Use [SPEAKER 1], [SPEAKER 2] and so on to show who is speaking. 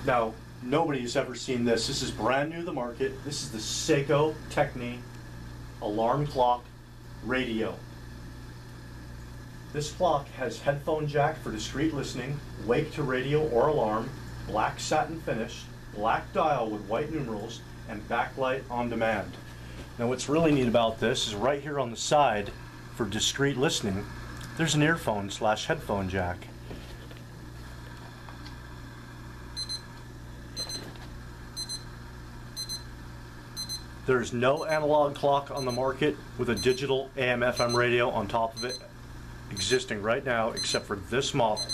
[SPEAKER 1] Now, nobody's ever seen this. This is brand new to the market. This is the Seiko Techni alarm clock radio. This clock has headphone jack for discreet listening, wake to radio or alarm, black satin finish, black dial with white numerals, and backlight on demand. Now what's really neat about this is right here on the side for discreet listening, there's an earphone / headphone jack. There's no analog clock on the market with a digital AM/FM radio on top of it existing right now except for this model.